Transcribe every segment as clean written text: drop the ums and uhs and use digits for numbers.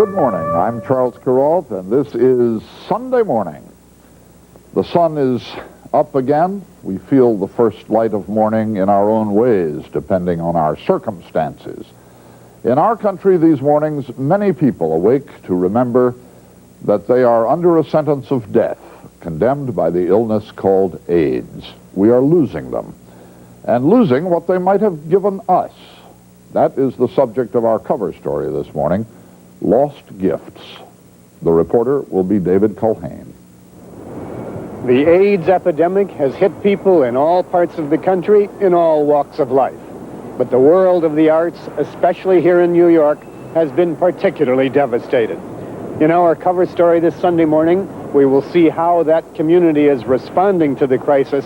Good morning. I'm Charles Kuralt, and this is Sunday morning. The sun is up again. We feel the first light of morning in our own ways, depending on our circumstances. In our country these mornings, many people awake to remember that they are under a sentence of death, condemned by the illness called AIDS. We are losing them, and losing what they might have given us. That is the subject of our cover story this morning, Lost Gifts. The reporter will be David Culhane. The AIDS epidemic has hit people in all parts of the country, in all walks of life. But the world of the arts, especially here in New York, has been particularly devastated. In our cover story this Sunday morning, we will see how that community is responding to the crisis,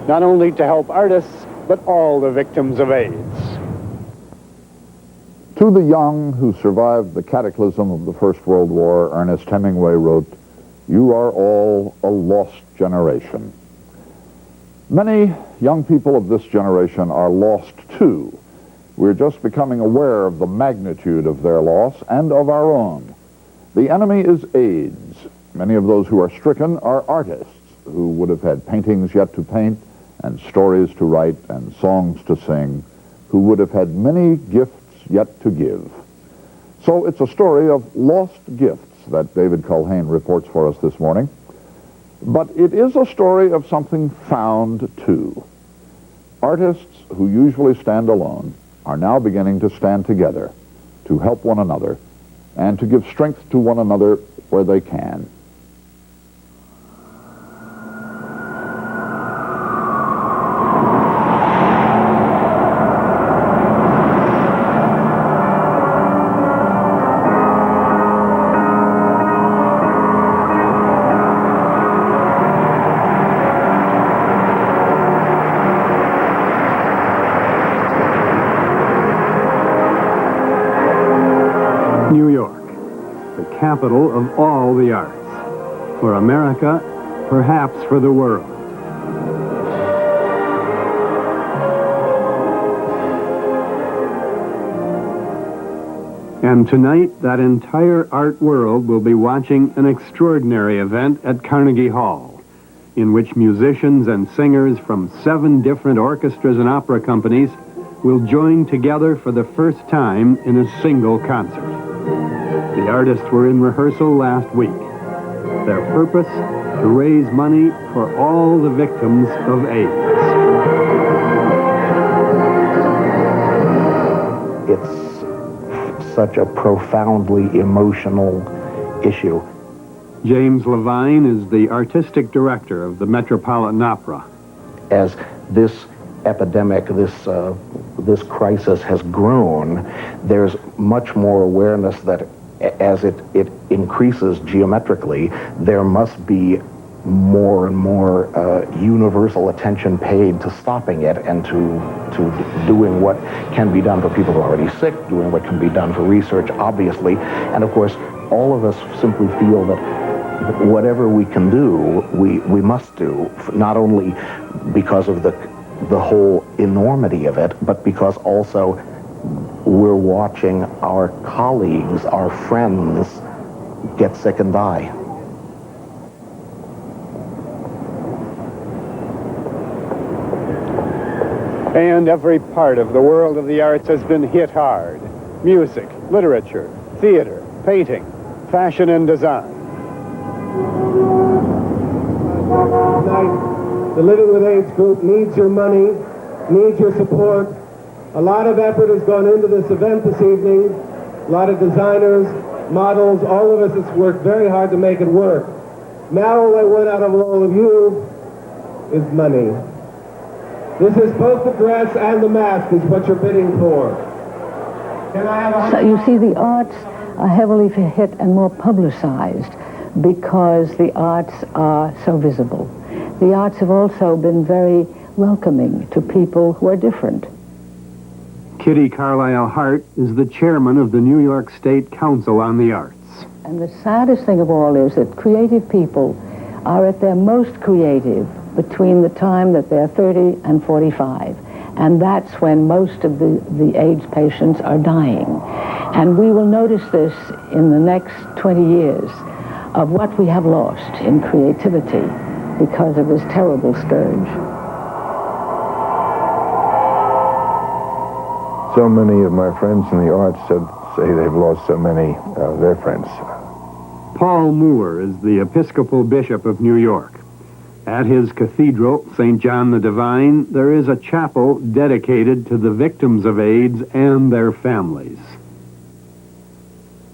not only to help artists, but all the victims of AIDS. To the young who survived the cataclysm of the First World War, Ernest Hemingway wrote, "You are all a lost generation." Many young people of this generation are lost too. We're just becoming aware of the magnitude of their loss and of our own. The enemy is AIDS. Many of those who are stricken are artists who would have had paintings yet to paint and stories to write and songs to sing, who would have had many gifts yet to give. So it's a story of lost gifts that David Culhane reports for us this morning. But it is a story of something found too. Artists who usually stand alone are now beginning to stand together, to help one another, and to give strength to one another where they can. New York, the capital of all the arts. For America, perhaps for the world. And tonight, that entire art world will be watching an extraordinary event at Carnegie Hall, in which musicians and singers from 7 different orchestras and opera companies will join together for the first time in a single concert. The artists were in rehearsal last week. Their purpose, to raise money for all the victims of AIDS. It's such a profoundly emotional issue. James Levine is the artistic director of the Metropolitan Opera. As this epidemic, this crisis has grown, there's much more awareness that as it increases geometrically, there must be more and more universal attention paid to stopping it and to doing what can be done for people who are already sick, doing what can be done for research, obviously. And of course, all of us simply feel that whatever we can do, we must do, not only because of the whole enormity of it, but because also we're watching our colleagues, our friends, get sick and die. And every part of the world of the arts has been hit hard. Music, literature, theater, painting, fashion and design. Tonight, the Living with AIDS group needs your money, needs your support. A lot of effort has gone into this event this evening. A lot of designers, models, all of us have worked very hard to make it work. Now all I want out of all of you is money. This is both the dress and the mask is what you're bidding for. Can I have So you see, the arts are heavily hit and more publicized because the arts are so visible. The arts have also been very welcoming to people who are different. Kitty Carlisle Hart is the chairman of the New York State Council on the Arts. And the saddest thing of all is that creative people are at their most creative between the time that they're 30 and 45. And that's when most of the AIDS patients are dying. And we will notice this in the next 20 years of what we have lost in creativity because of this terrible scourge. So many of my friends in the arts say they've lost so many of their friends. Paul Moore is the Episcopal Bishop of New York. At his cathedral, St. John the Divine, there is a chapel dedicated to the victims of AIDS and their families.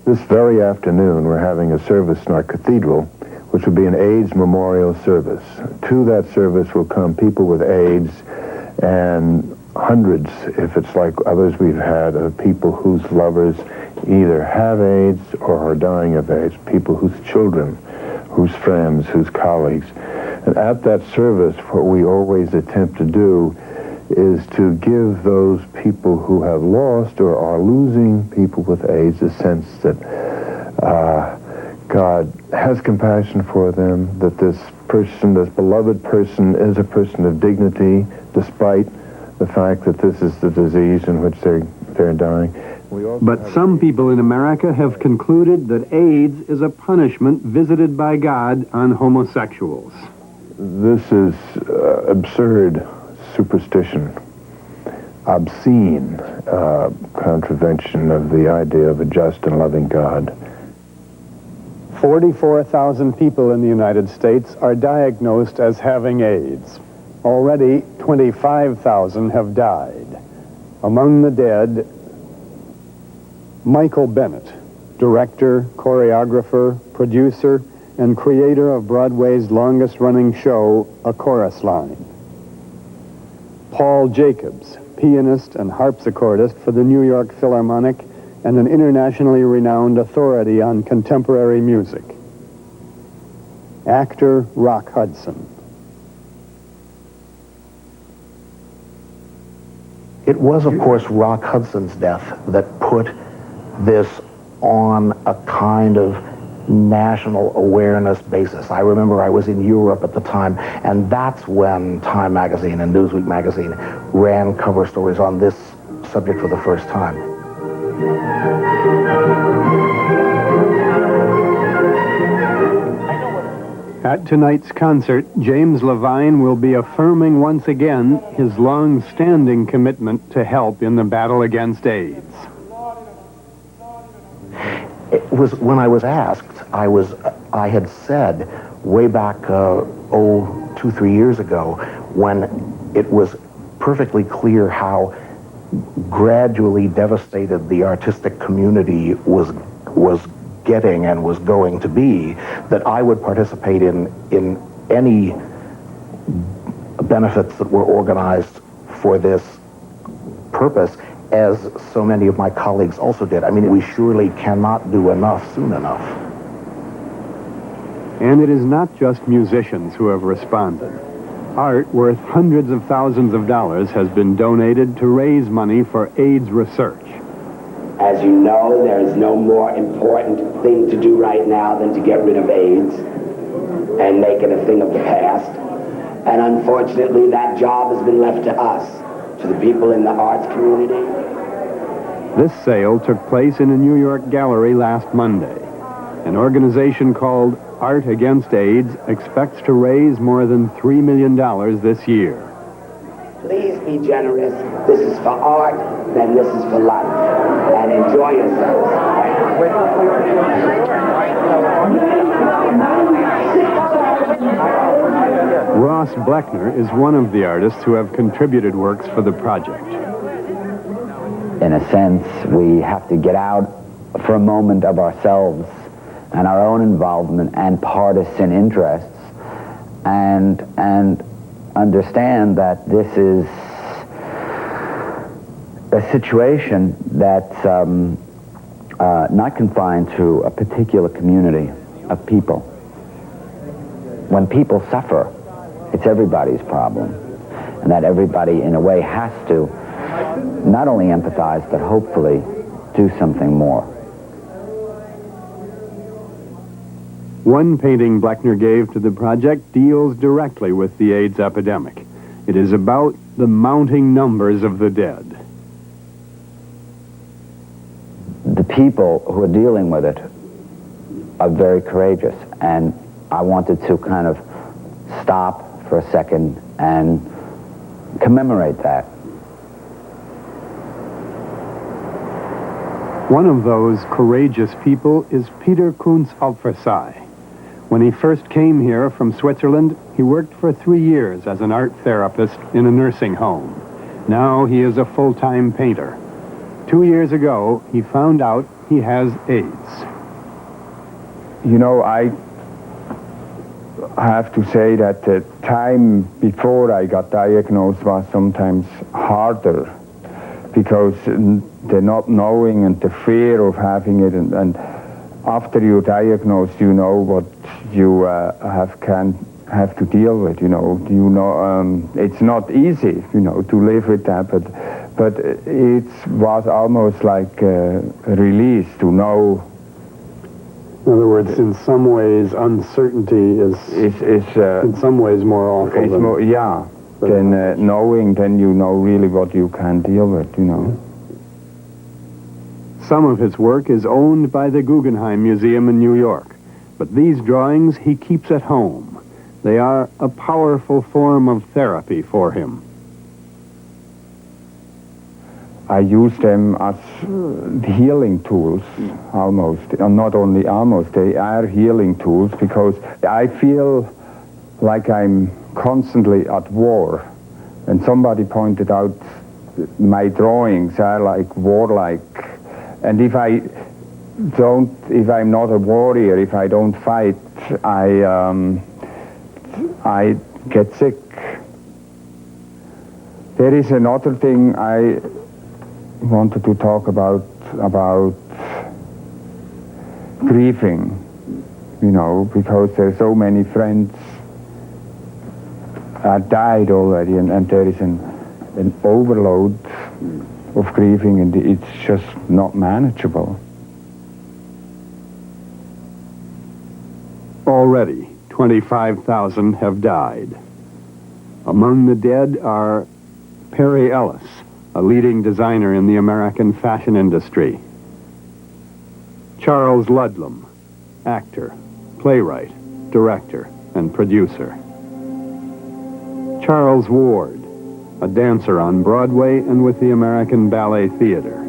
This very afternoon, we're having a service in our cathedral, which will be an AIDS memorial service. To that service will come people with AIDS and hundreds, if it's like others we've had, of people whose lovers either have AIDS or are dying of AIDS, people whose children, whose friends, whose colleagues. And at that service, what we always attempt to do is to give those people who have lost or are losing people with AIDS a sense that God has compassion for them, that this person, this beloved person, is a person of dignity, despite the fact that this is the disease in which they're dying. But some people in America have concluded that AIDS is a punishment visited by God on homosexuals. This is absurd superstition, obscene contravention of the idea of a just and loving God. 44,000 people in the United States are diagnosed as having AIDS. Already, 25,000 have died. Among the dead, Michael Bennett, director, choreographer, producer, and creator of Broadway's longest-running show, A Chorus Line. Paul Jacobs, pianist and harpsichordist for the New York Philharmonic and an internationally renowned authority on contemporary music. Actor Rock Hudson. It was, of course, Rock Hudson's death that put this on a kind of national awareness basis. I remember I was in Europe at the time, and that's when Time magazine and Newsweek magazine ran cover stories on this subject for the first time. At tonight's concert, James Levine will be affirming once again his long-standing commitment to help in the battle against AIDS. It was when I was asked, I had said way back, 2-3 years ago, when it was perfectly clear how gradually devastated the artistic community was getting and was going to be, that I would participate in any benefits that were organized for this purpose, as so many of my colleagues also did. I mean, we surely cannot do enough soon enough. And it is not just musicians who have responded. Art worth hundreds of thousands of dollars has been donated to raise money for AIDS research. As you know, there is no more important thing to do right now than to get rid of AIDS and make it a thing of the past. And unfortunately, that job has been left to us, to the people in the arts community. This sale took place in a New York gallery last Monday. An organization called Art Against AIDS expects to raise more than $3 million this year. Please be generous. This is for art, then this is for life. And enjoy yourselves. Ross Bleckner is one of the artists who have contributed works for the project. In a sense, we have to get out for a moment of ourselves and our own involvement and partisan interests and understand that this is a situation that's not confined to a particular community of people. When people suffer, it's everybody's problem, and that everybody, in a way, has to not only empathize, but hopefully do something more. One painting Bleckner gave to the project deals directly with the AIDS epidemic. It is about the mounting numbers of the dead. the people who are dealing with it are very courageous, and I wanted to kind of stop for a second and commemorate that. One of those courageous people is Peter Kunz Alfersai. When he first came here from Switzerland, he worked for 3 years as an art therapist in a nursing home. Now he is a full-time painter. 2 years ago, he found out he has AIDS. You know, I have to say that the time before I got diagnosed was sometimes harder, because the not knowing and the fear of having it, and after you're diagnosed, you know what you have to deal with. It's not easy, to live with that, but it was almost like a release to know. In other words, in some ways, uncertainty is in some ways more awful. It's more, yeah. Then knowing, then you know really what you can deal with. Some of his work is owned by the Guggenheim Museum in New York, but these drawings he keeps at home. They are a powerful form of therapy for him. I use them as healing tools, almost. Not only almost, they are healing tools, because I feel like I'm constantly at war. And somebody pointed out my drawings are like warlike. And if I'm not a warrior, if I don't fight, I get sick. There is another thing I wanted to talk about grieving, because there's so many friends died already, and there is an overload of grieving, and it's just not manageable. Already, 25,000 have died. Among the dead are Perry Ellis, a leading designer in the American fashion industry; Charles Ludlam, actor, playwright, director, and producer; Charles Ward, a dancer on Broadway and with the American Ballet Theater;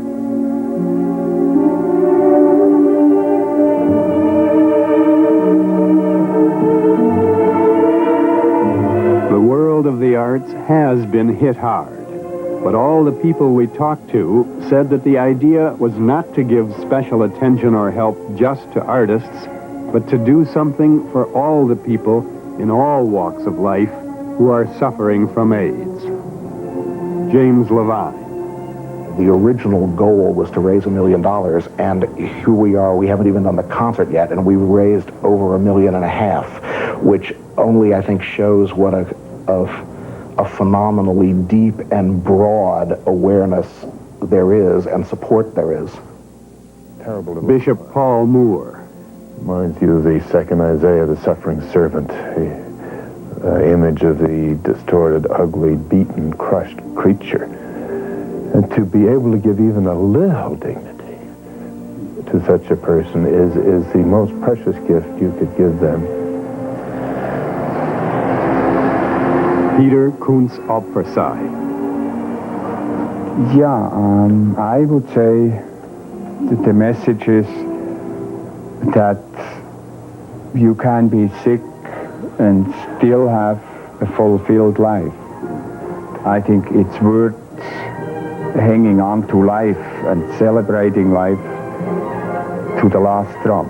the world of the arts has been hit hard. But all the people we talked to said that the idea was not to give special attention or help just to artists, but to do something for all the people in all walks of life who are suffering from AIDS. James Levine. The original goal was to raise $1 million, and here we are, we haven't even done the concert yet, and we raised over $1.5 million, which only, I think, shows what a phenomenally deep and broad awareness there is and support there is. Terrible. Bishop Paul Moore. Reminds you of the second Isaiah, the suffering servant, the image of the distorted, ugly, beaten, crushed creature. And to be able to give even a little dignity to such a person is the most precious gift you could give them. Peter Kunz Alfersai. Yeah, I would say that the message is that you can be sick and still have a fulfilled life. I think it's worth hanging on to life and celebrating life to the last drop.